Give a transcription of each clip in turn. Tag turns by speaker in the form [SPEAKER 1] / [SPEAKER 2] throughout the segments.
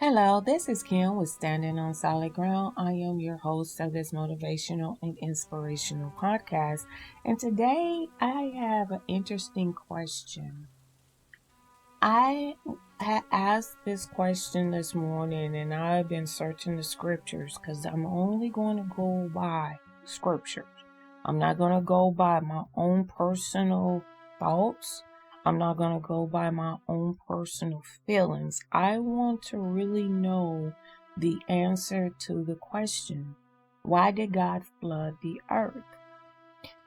[SPEAKER 1] Hello, this is Kim with Standing on Solid Ground. I am your host of this motivational and inspirational podcast. And today I have an interesting question. I asked this question this morning and I've been searching the scriptures because I'm only going to go by scriptures. I'm not going to go by my own personal thoughts. I'm not going to go by my own personal feelings. I want to really know the answer to the question, why did God flood the earth?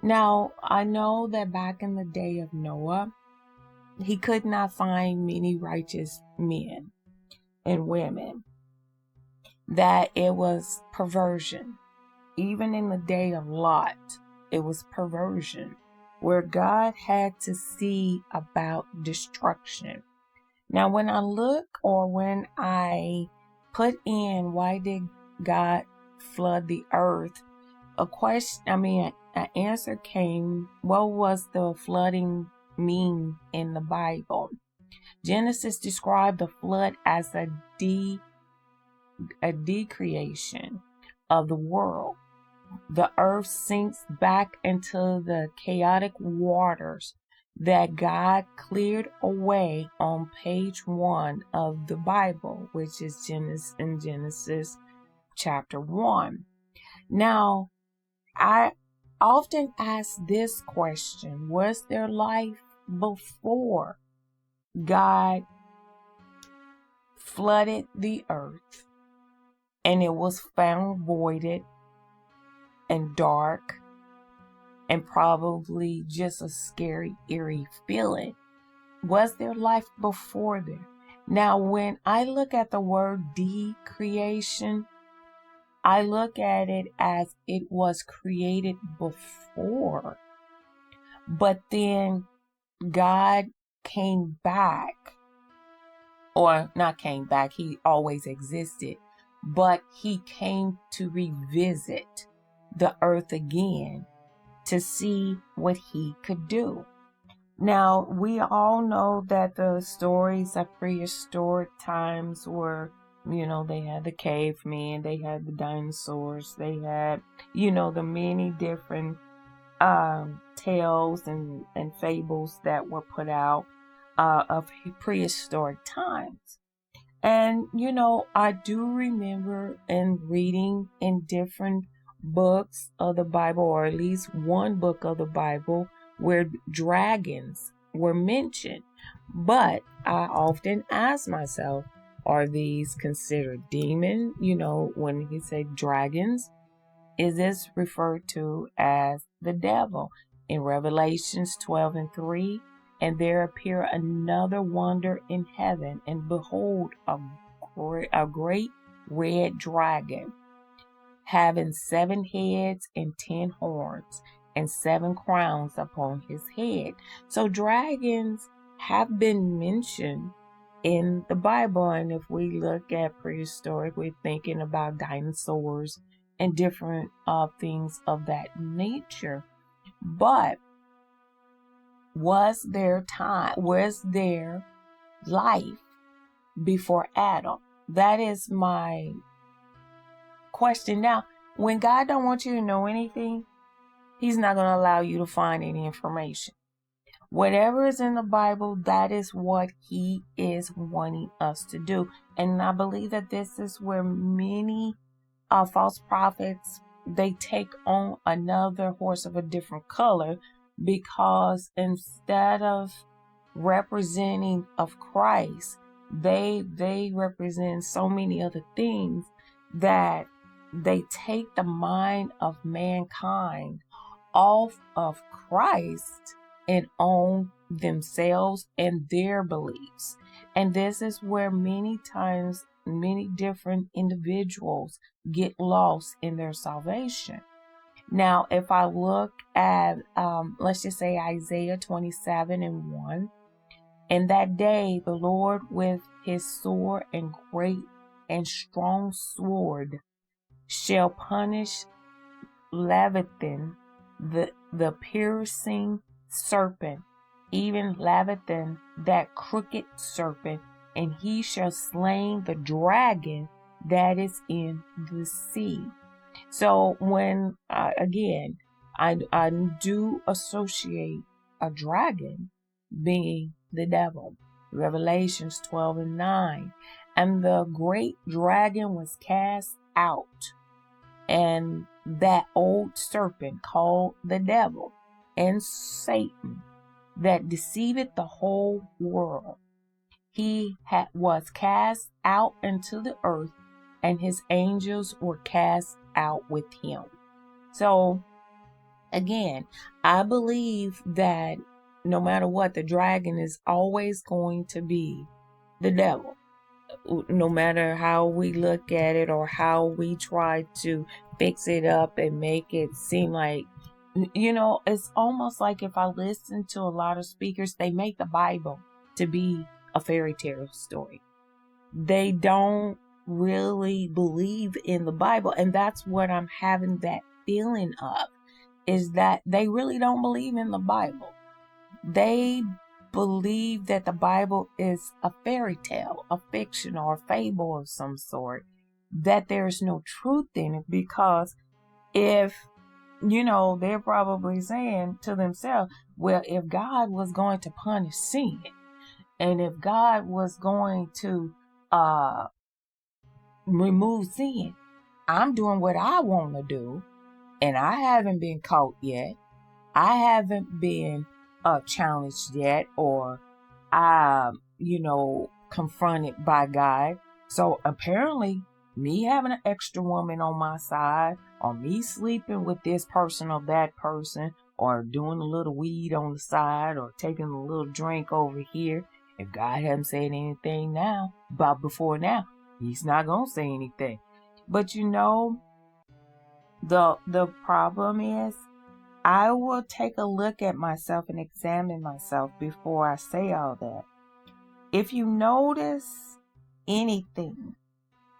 [SPEAKER 1] Now, I know that back in the day of Noah, he could not find many righteous men and women, that it was perversion. Even in the day of Lot, it was perversion, where God had to see about destruction. Now, when I look or when I put in why did God flood the earth, an answer came, what was the flooding mean in the Bible? Genesis described the flood as a decreation of the world. The earth sinks back into the chaotic waters that God cleared away on page 1 of the Bible, which is Genesis chapter 1. Now, I often ask this question, was there life before God flooded the earth and it was found voided and dark and probably just a scary, eerie feeling? Was there life before there? Now, when I look at the word decreation, I look at it as it was created before, but then God came back, or not came back, he always existed, but he came to revisit the earth again to see what he could do. Now, we all know that the stories of prehistoric times were, they had the cavemen, they had the dinosaurs, they had, the many different tales and fables that were put out of prehistoric times. And, I do remember in reading in different books of the Bible, or at least one book of the Bible, where dragons were mentioned. But I often ask myself, are these considered demon? When he said dragons, is this referred to as the devil? In Revelations 12:3, and there appeared another wonder in heaven, and behold, a great red dragon, having 7 heads and 10 horns, and 7 crowns upon his head. So dragons have been mentioned in the Bible. And if we look at prehistoric, we're thinking about dinosaurs and different things of that nature. But was there life before Adam? That is my question. Now, when God don't want you to know anything, he's not going to allow you to find any information. Whatever is in the Bible, that is what he is wanting us to do. And I believe that this is where many false prophets, they take on another horse of a different color, because instead of representing of Christ, they represent so many other things that they take the mind of mankind off of Christ and on themselves and their beliefs. And this is where many times many different individuals get lost in their salvation. Now, if I look at, let's just say Isaiah 27:1, in that day the Lord with his sword and great and strong sword shall punish Leviathan, the piercing serpent, even Leviathan, that crooked serpent and he shall slay the dragon that is in the sea. So when, again, I do associate a dragon being the devil. Revelations 12:9. And the great dragon was cast out, and that old serpent called the devil and Satan, that deceiveth the whole world. He was cast out into the earth, and his angels were cast out with him. So, again, I believe that no matter what, the dragon is always going to be the devil. No matter how we look at it or how we try to fix it up and make it seem like, it's almost like if I listen to a lot of speakers, they make the Bible to be a fairy tale story. They don't really believe in the Bible. And that's what I'm having that feeling of, is that they really don't believe in the Bible. They believe that the Bible is a fairy tale, a fiction, or a fable of some sort, that there's no truth in it, because if, they're probably saying to themselves, well, if God was going to punish sin, and if God was going to remove sin, I'm doing what I want to do, and I haven't been caught yet. I haven't been challenged yet, or confronted by God. So apparently, me having an extra woman on my side, or me sleeping with this person or that person, or doing a little weed on the side, or taking a little drink over here, if God hadn't said anything now, but before now, he's not going to say anything. But the problem is, I will take a look at myself and examine myself before I say all that. If you notice anything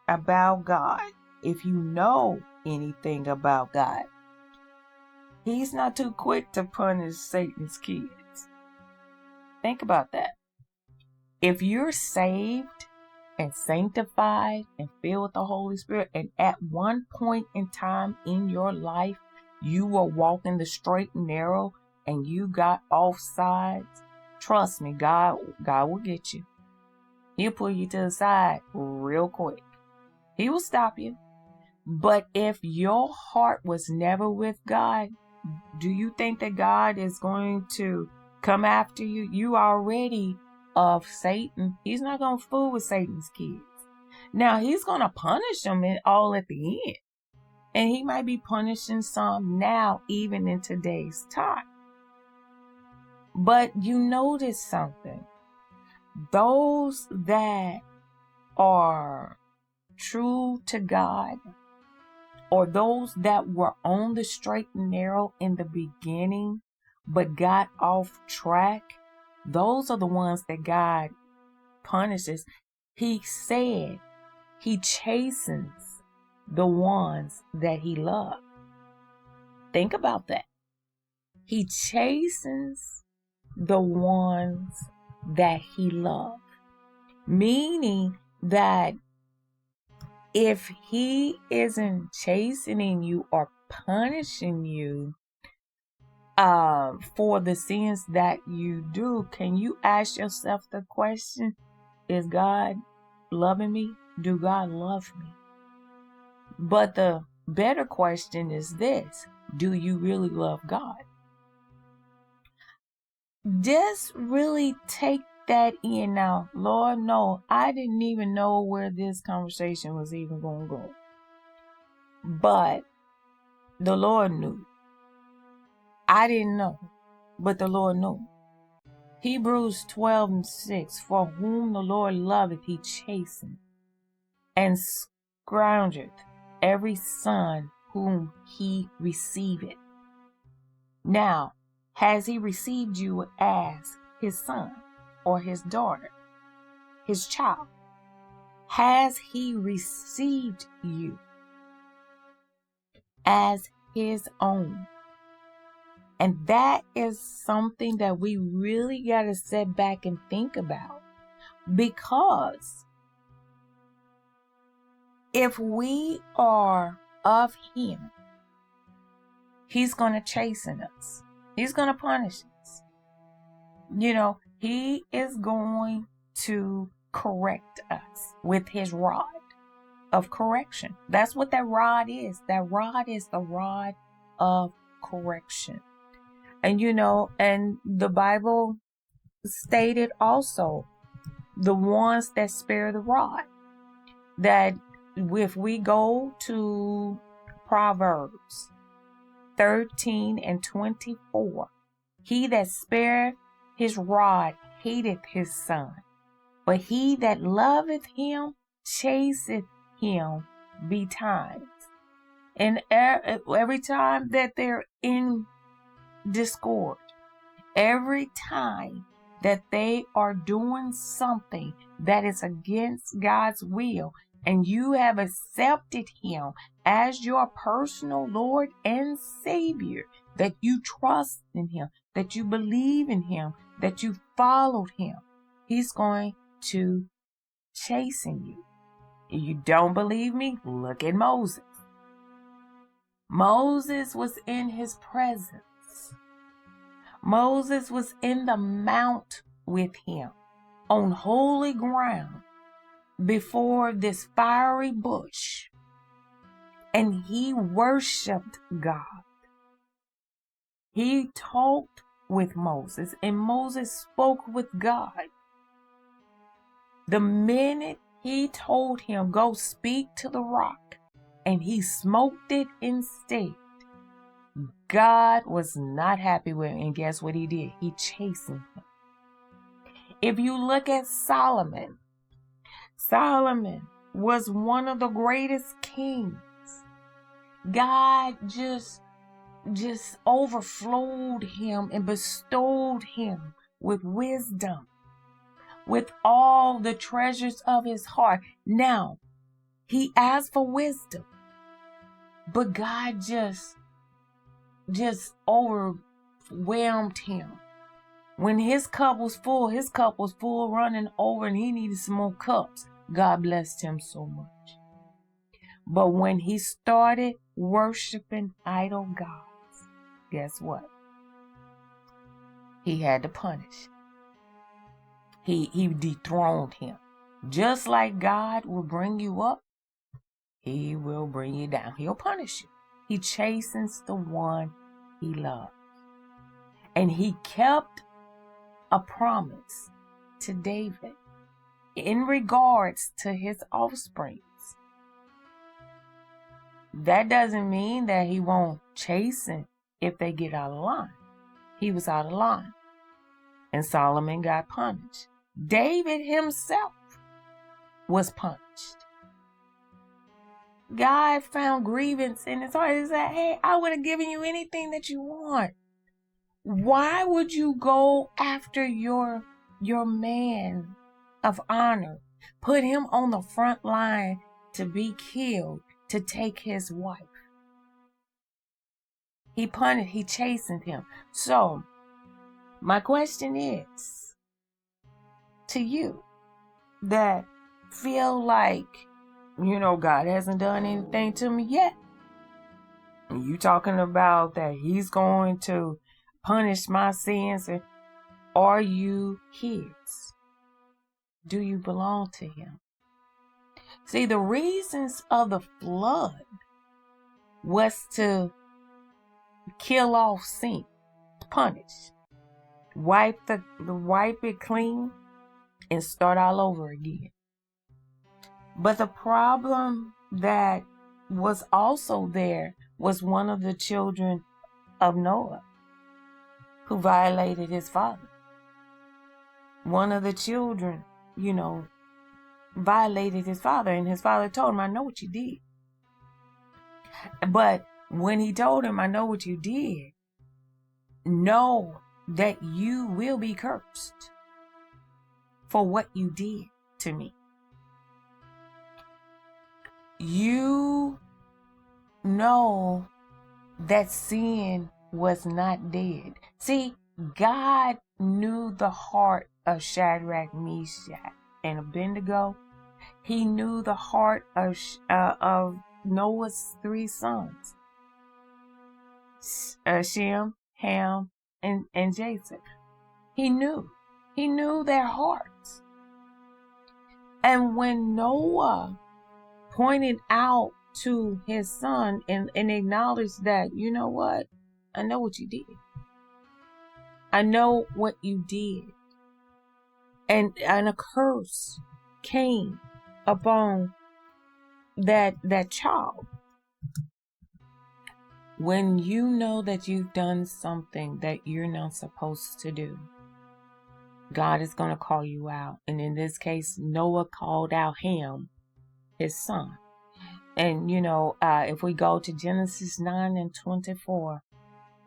[SPEAKER 1] about God, if you know anything about God, he's not too quick to punish Satan's kids. Think about that. If you're saved and sanctified and filled with the Holy Spirit, and at one point in time in your life, you were walking the straight and narrow and you got off sides, trust me, God will get you. He'll pull you to the side real quick. He will stop you. But if your heart was never with God, do you think that God is going to come after you? You already of Satan. He's not going to fool with Satan's kids. Now, he's going to punish them all at the end. And he might be punishing some now, even in today's time. But you notice something. Those that are true to God, or those that were on the straight and narrow in the beginning, but got off track, those are the ones that God punishes. He said he chastens the ones that he loved. Think about that. He chastens the ones that he loved. Meaning that if he isn't chastening you or punishing you for the sins that you do, can you ask yourself the question, is God loving me? Do God love me? But the better question is this: do you really love God? Just really take that in now. Lord, no, I didn't even know where this conversation was even going to go. But the Lord knew. I didn't know, but the Lord knew. Hebrews 12:6, for whom the Lord loveth, he chasteneth, and scourgeth every son whom he receiveth. Now, has he received you as his son or his daughter, his child? Has he received you as his own? And that is something that we really got to sit back and think about. Because if we are of him, he's going to chasten us. He's going to punish us. He is going to correct us with his rod of correction. That's what that rod is. That rod is the rod of correction. And and the Bible stated also, the ones that spare the rod, that if we go to Proverbs 13:24, he that spareth his rod hateth his son, but he that loveth him chaseth him betimes. And every time that they're in discord, every time that they are doing something that is against God's will, and you have accepted him as your personal Lord and Savior, that you trust in him, that you believe in him, that you followed him, he's going to chasten you. If you don't believe me, look at Moses. Moses was in his presence. Moses was in the mount with him on holy ground before this fiery bush, and he worshiped God. He talked with Moses, and Moses spoke with God. The minute he told him, go speak to the rock, and he smoked it instead, God was not happy with him, and guess what he did? He chastened him. If you look at Solomon was one of the greatest kings. God just overflowed him and bestowed him with wisdom, with all the treasures of his heart. Now, he asked for wisdom, but God just overwhelmed him. When his cup was full running over, and he needed some more cups. God blessed him so much. But when he started worshiping idol gods, guess what? He had to punish. He dethroned him. Just like God will bring you up, he will bring you down. He'll punish you. He chastens the one he loves. And he kept a promise to David in regards to his offspring. That doesn't mean that he won't chasten if they get out of line. He was out of line, and Solomon got punished. David himself was punished. God found grievance in his heart. He said, hey, I would have given you anything that you want. Why would you go after your man of honor, put him on the front line to be killed, to take his wife? He chastened him. So, my question is to you that feel like, God hasn't done anything to me yet. And you talking about that he's going to punish my sins. Are you his? Do you belong to him? See, the reasons of the flood was to kill off sin, punish, wipe it clean, and start all over again. But the problem that was also there was one of the children of Noah who violated his father. One of the children, violated his father, and his father told him, I know what you did. But when he told him, I know what you did, know that you will be cursed for what you did to me. You know that sin was not dead. See, God knew the heart of Shadrach, Meshach, and Abednego. He knew the heart of Noah's three sons, Shem, Ham, and Japheth. He knew their hearts. And when Noah pointed out to his son and acknowledged that, you know what? I know what you did. I know what you did. And a curse came upon that child. When you know that you've done something that you're not supposed to do, God is going to call you out. And in this case, Noah called out Ham, his son. And, if we go to Genesis 9 and 24,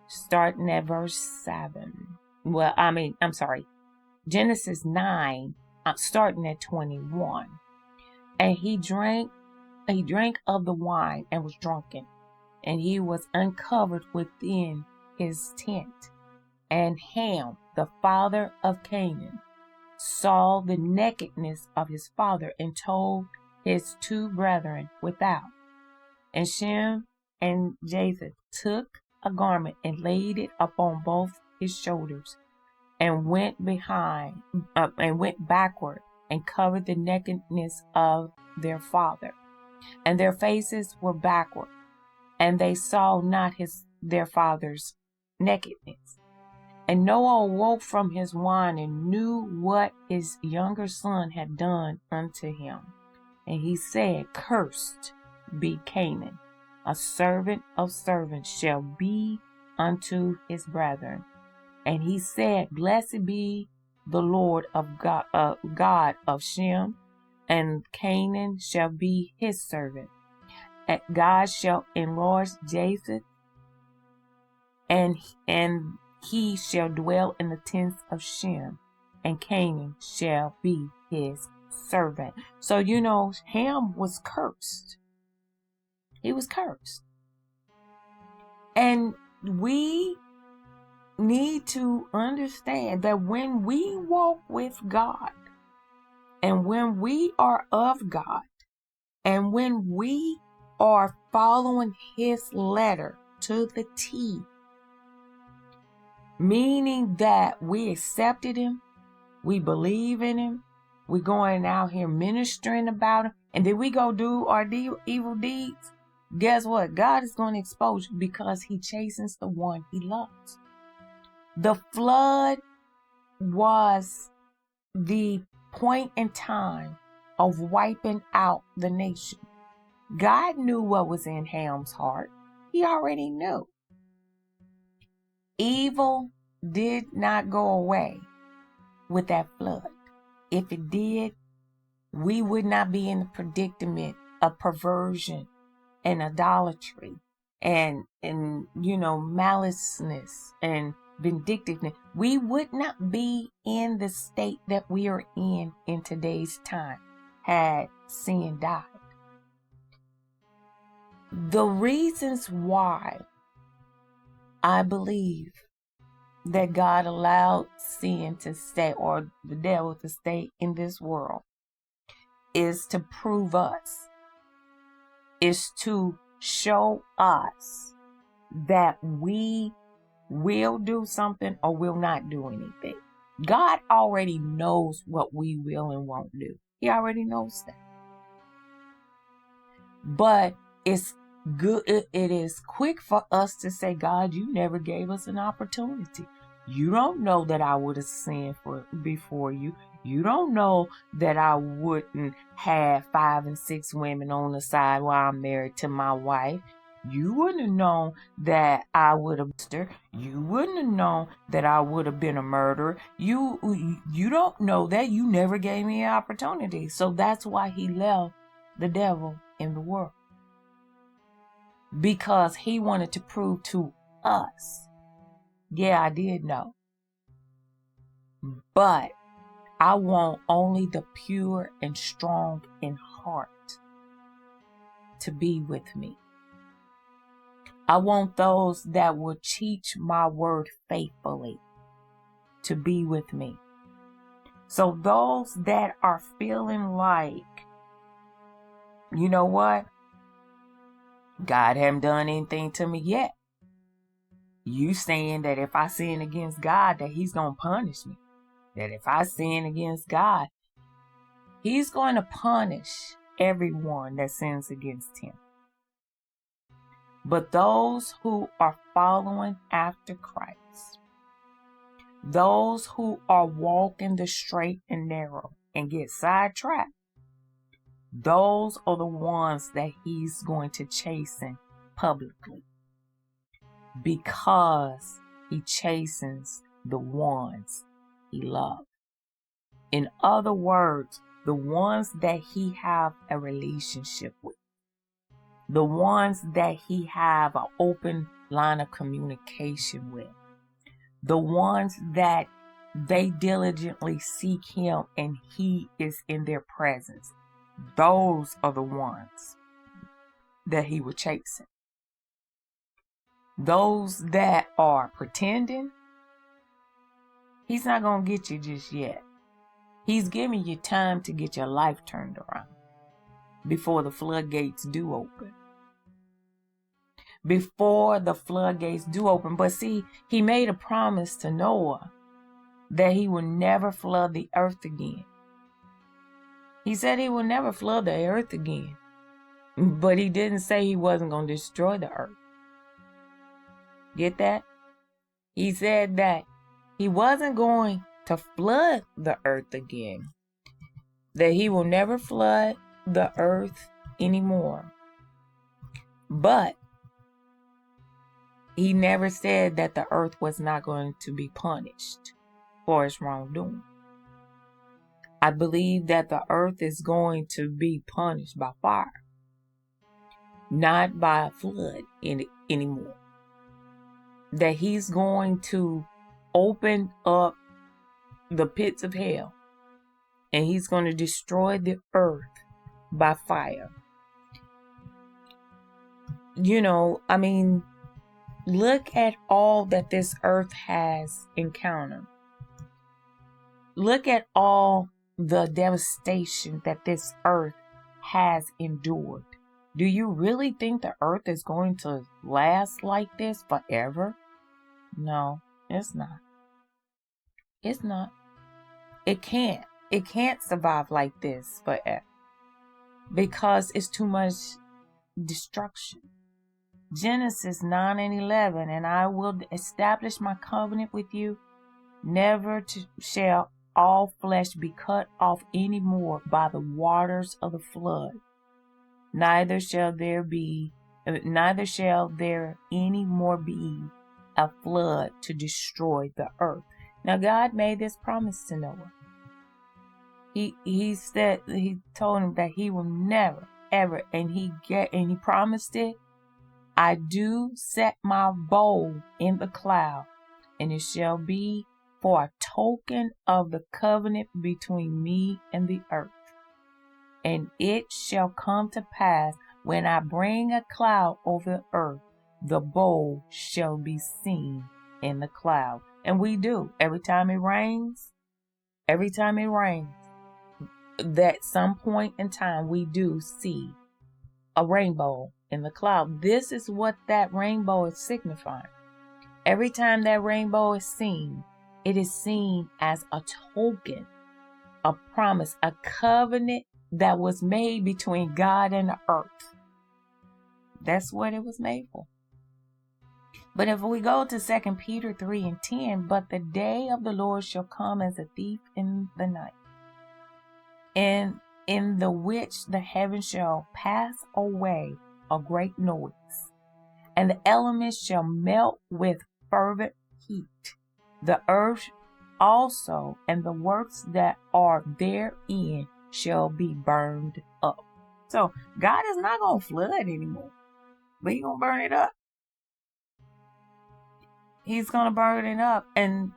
[SPEAKER 1] starting at verse 7. Genesis 9, starting at 21. And he drank of the wine and was drunken. And he was uncovered within his tent. And Ham, the father of Canaan, saw the nakedness of his father and told his two brethren without. And Shem and Japheth took a garment and laid it upon both his shoulders, and went backward and covered the nakedness of their father. And their faces were backward, and they saw not their father's nakedness. And Noah awoke from his wine and knew what his younger son had done unto him. And he said, Cursed be Canaan, a servant of servants shall be unto his brethren. And he said, Blessed be the Lord of God of Shem, and Canaan shall be his servant. And God shall enlarge Japheth, and he shall dwell in the tents of Shem, and Canaan shall be his servant. So, Ham was cursed. He was cursed. And we need to understand that when we walk with God, and when we are of God, and when we are following his letter to the T, meaning that we accepted him, we believe in him, we're going out here ministering about him, and then we go do our evil deeds, guess what? God is going to expose you because he chastens the one he loves. The flood was the point in time of wiping out the nation. God knew what was in Ham's heart. He already knew. Evil did not go away with that flood. If it did, we would not be in the predicament of perversion and idolatry and maliceness and vindictiveness. We would not be in the state that we are in today's time had sin died. The reasons why I believe that God allowed sin to stay, or the devil to stay in this world, is to prove us, is to show us that we will do something or will not do anything. God already knows what we will and won't do. He already knows that. But it's good. It is quick for us to say, God, you never gave us an opportunity. You don't know that I would have sinned before you. You don't know that I wouldn't have 5 and 6 women on the side while I'm married to my wife. You wouldn't have known that I would have. You wouldn't have known that I would have been a murderer. You don't know that. You never gave me an opportunity. So that's why he left the devil in the world. Because he wanted to prove to us, yeah, I did know. But I want only the pure and strong in heart to be with me. I want those that will teach my word faithfully to be with me. So those that are feeling like, you know what? God haven't done anything to me yet. You saying that if I sin against God, that he's going to punish me. That if I sin against God, he's going to punish everyone that sins against him. But those who are following after Christ, those who are walking the straight and narrow and get sidetracked, those are the ones that he's going to chasten publicly, because he chastens the ones he loves. In other words, the ones that he have a relationship with, the ones that he have an open line of communication with, the ones that they diligently seek him and he is in their presence. Those are the ones that he will chasten. Those that are pretending, he's not going to get you just yet. He's giving you time to get your life turned around before the floodgates do open. Before the floodgates do open. But see, he made a promise to Noah that he will never flood the earth again. He said he will never flood the earth again. But he didn't say he wasn't going to destroy the earth. Get that? He said that he wasn't going to flood the earth again. That he will never flood the earth anymore. But he never said that the earth was not going to be punished for its wrongdoing. I believe that the earth is going to be punished by fire, not by a flood anymore. That he's going to open up the pits of hell and he's going to destroy the earth by fire. You know, I mean, look at all that this earth has encountered. Look at all the devastation that this earth has endured. Do you really think the earth is going to last like this forever? No, it's not. It's not. It can't. It can't survive like this forever. Because it's too much destruction. Genesis 9:11, and I will establish my covenant with you. Never shall all flesh be cut off any more by the waters of the flood. Neither shall there any more be a flood to destroy the earth. Now God made this promise to Noah. He said, he told him that he will never, ever, and he promised it. I do set my bow in the cloud, and it shall be for a token of the covenant between me and the earth. And it shall come to pass, when I bring a cloud over the earth, the bow shall be seen in the cloud. And we do. Every time it rains, that some point in time we do see a rainbow in the cloud. This is what that rainbow is signifying. Every time that rainbow is seen, it is seen as a token, a promise, a covenant that was made between God and the earth. That's what it was made for. But if we go to 2 Peter 3:10, but the day of the Lord shall come as a thief in the night, and in the which the heavens shall pass away a great noise, and the elements shall melt with fervent heat. The earth also and the works that are therein shall be burned up. So God is not going to flood anymore, but He's going to burn it up. He's going to burn it up. And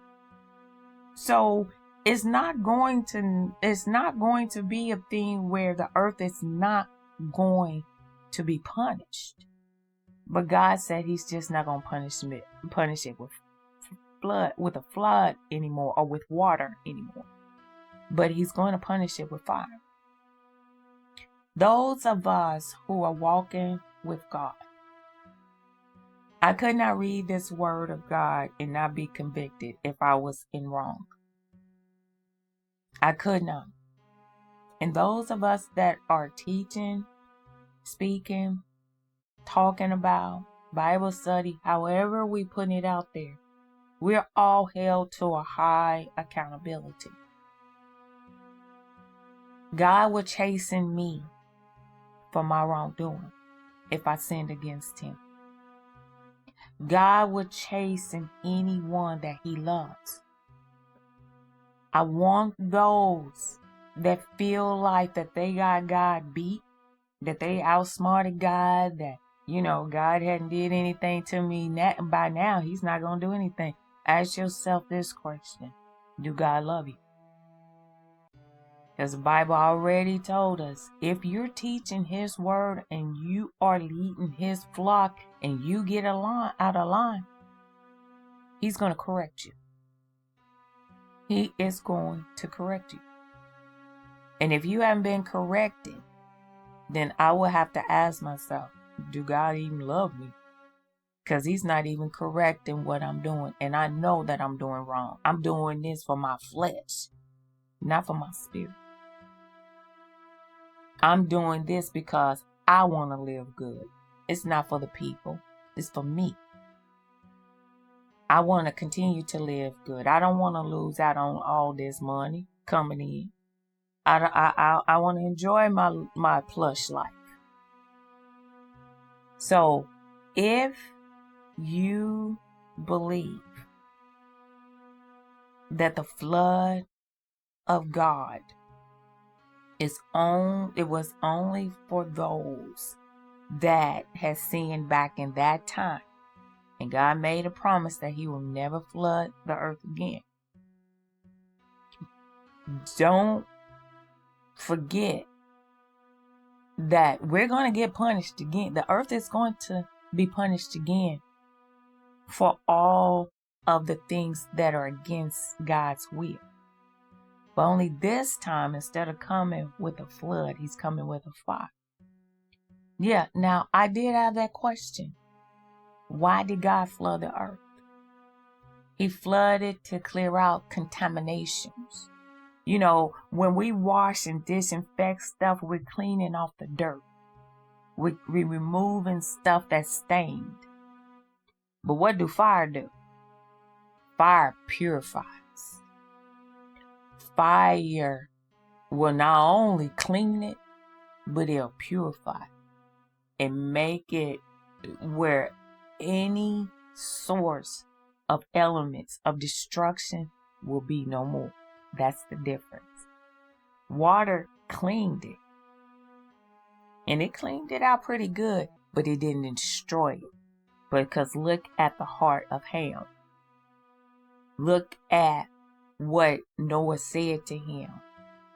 [SPEAKER 1] so it's not going to be a thing where the earth is not going to be punished. But God said He's just not going to punish it with a flood anymore, or with water anymore. but he's going to punish it with fire. Those of us who are walking with God, I could not read this word of God and not be convicted if I was in wrong. I could not. And those of us that are teaching, speaking, talking about, Bible study, however we put it out there, we're all held to a high accountability. God will chasten me for my wrongdoing if I sinned against him. God will chasten anyone that he loves. I want those that feel like that they got God beat, that they outsmarted God, that, God hadn't did anything to me. By now, he's not going to do anything. Ask yourself this question. Do God love you? Because the Bible already told us, if you're teaching his word and you are leading his flock and you get out of line, he's going to correct you. He is going to correct you. And if you haven't been corrected, then I will have to ask myself, do God even love me? Because he's not even correcting what I'm doing. And I know that I'm doing wrong. I'm doing this for my flesh, not for my spirit. I'm doing this because I want to live good. It's not for the people. It's for me. I want to continue to live good. I don't want to lose out on all this money coming in. I want to enjoy my plush life. So if you believe that the flood of God it was only for those that had sinned back in that time, and God made a promise that he will never flood the earth again. Don't forget that we're going to get punished again. The earth is going to be punished again for all of the things that are against God's will. But only this time, instead of coming with a flood, he's coming with a fire. Yeah, now I did have that question. Why did God flood the earth? He flooded to clear out contaminations. When we wash and disinfect stuff, we're cleaning off the dirt. We're removing stuff that's stained. But what do fire do? Fire purifies. Fire will not only clean it, but it'll purify and make it where any source of elements of destruction will be no more. That's the difference. Water cleaned it. And it cleaned it out pretty good, but it didn't destroy it. Because look at the heart of Ham. Look at what Noah said to him.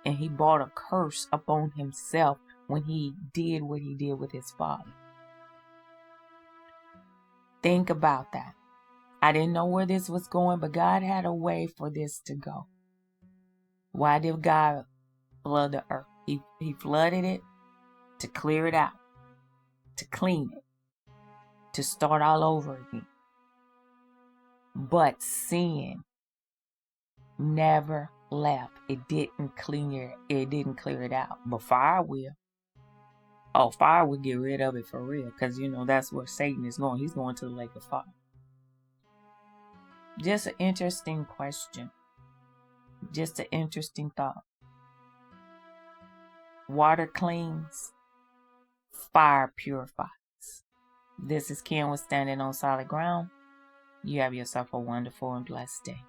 [SPEAKER 1] And he brought a curse upon himself when he did what he did with his father. Think about that. I didn't know where this was going, but God had a way for this to go. Why did God flood the earth? He flooded it to clear it out, to clean it, to start all over again. But sin never left. It didn't clear it out. But fire will. Oh, fire will get rid of it for real. Because, that's where Satan is going. He's going to the lake of fire. Just an interesting question. Just an interesting thought. Water cleans. Fire purifies. This is Kim with Standing on Solid Ground. You have yourself a wonderful and blessed day.